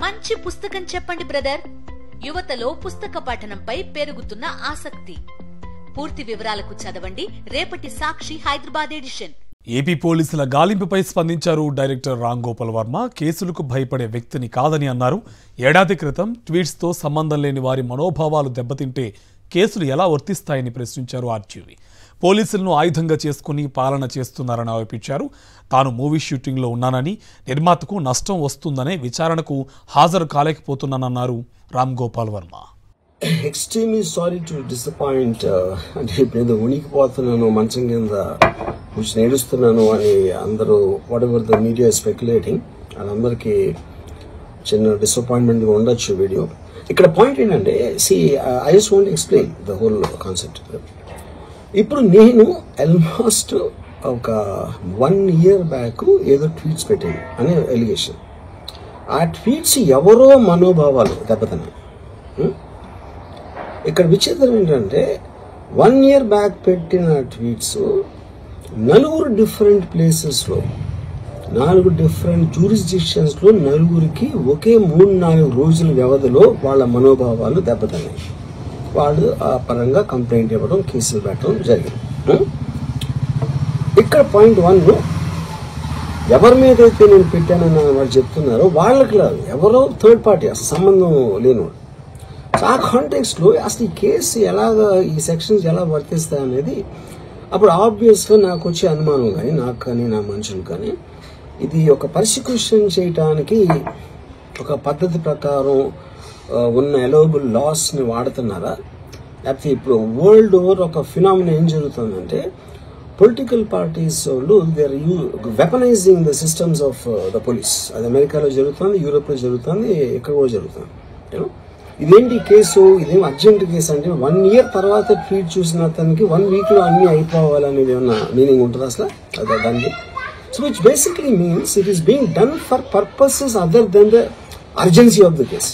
మంచి పుస్తకం చెప్పండి బ్రదర్. యువతలో పుస్తక పఠనంపై పెరుగుతున్న ఆసక్తి. పూర్తి వివరాలకు చదవండి రేపటి సాక్షి హైదరాబాద్ ఎడిషన్. ఏపీ పోలీసుల గాలింపుపై స్పందించారు డైరెక్టర్ రామ్ గోపాల్ వర్మ. కేసులకు భయపడే వ్యక్తిని కాదని అన్నారు. ఏడాది క్రితం ట్వీట్స్తో సంబంధం లేని వారి మనోభావాలు దెబ్బతింటే కేసులు ఎలా వర్తిస్తాయని ప్రశ్నించారు ఆర్జీవి. పోలీసులను ఆయుధంగా చేసుకుని పాలన చేస్తున్నారని ఆరోపించారు. తాను మూవీ షూటింగ్లో ఉన్నానని, నిర్మాతకు నష్టం వస్తుందనే విచారణకు హాజరు కాలేకపోతున్నానన్నారు Ram Gopal Varma. Extremely sorry to disappoint. అంటే ఇప్పుడు ఉనికిపోతున్నాను, మంచం కింద కూర్చొని ఏడుస్తున్నాను అని అందరూ whatever the media speculating, వాళ్ళందరికీ చిన్న డిసప్పాయింట్మెంట్గా ఉండొచ్చు వీడియో. ఇక్కడ పాయింట్ ఏంటంటే, I just want explain the whole concept. ఇప్పుడు నేను ఆల్మోస్ట్ ఒక 1 year బ్యాక్ ఏదో ట్వీట్స్ పెట్టాను అనే ఎలిగేషన్. ఆ ట్వీట్స్ ఎవరో మనోభావాలు దెబ్బతిన్నాయి. ఇక్కడ విచిత్రం ఏంటంటే 1 year బ్యాక్ పెట్టిన ట్వీట్స్ 4 డిఫరెంట్ ప్లేసెస్లో, 4 డిఫరెంట్ జ్యూరిస్డిక్షన్స్లో 4కి ఒకే 3-4 రోజుల వ్యవధిలో వాళ్ళ మనోభావాలు దెబ్బతిన్నాయి. వాళ్ళు ఆ పరంగా కంప్లైంట్ ఇవ్వడం, కేసులు పెట్టడం జరిగింది. ఇక్కడ పాయింట్ 1, ఎవరి మీద అయితే నేను పెట్టానని వాళ్ళు చెప్తున్నారో వాళ్ళకి లేదు, ఎవరో థర్డ్ పార్టీ, అసలు సంబంధం లేనివాడు. ఆ కాంటెక్స్ట్లో అసలు ఈ కేసు ఎలాగా, ఈ సెక్షన్స్ ఎలా వర్తిస్తాయి అనేది అప్పుడు ఆబ్వియస్గా నాకు వచ్చే అనుమానం కానీ, నాకు కానీ నా మనుషులు కానీ, ఇది ఒక పర్సిక్యూషన్ చేయటానికి ఒక పద్ధతి ప్రకారం ఉన్న ఎలోబుల్ లాస్ని వాడుతున్నారా, లేకపోతే ఇప్పుడు వరల్డ్ ఓవర్ ఒక ఫినామినా ఏం జరుగుతుందంటే, పొలిటికల్ పార్టీస్ వాళ్ళు they are weaponising the systems of the police. అది అమెరికాలో జరుగుతుంది, యూరోప్లో జరుగుతుంది, ఎక్కడ కూడా జరుగుతుంది. ఇదేంటి కేసు, ఇదేం అర్జెంట్ కేసు అంటే 1 year తర్వాత ట్వీట్ చూసిన అతనికి 1 weekలో అన్ని అయిపోవాలనేది ఏమన్నా మీనింగ్ ఉంటుంది అసలు దానికి? So which basically means it is being done for purposes other than the urgency of the case.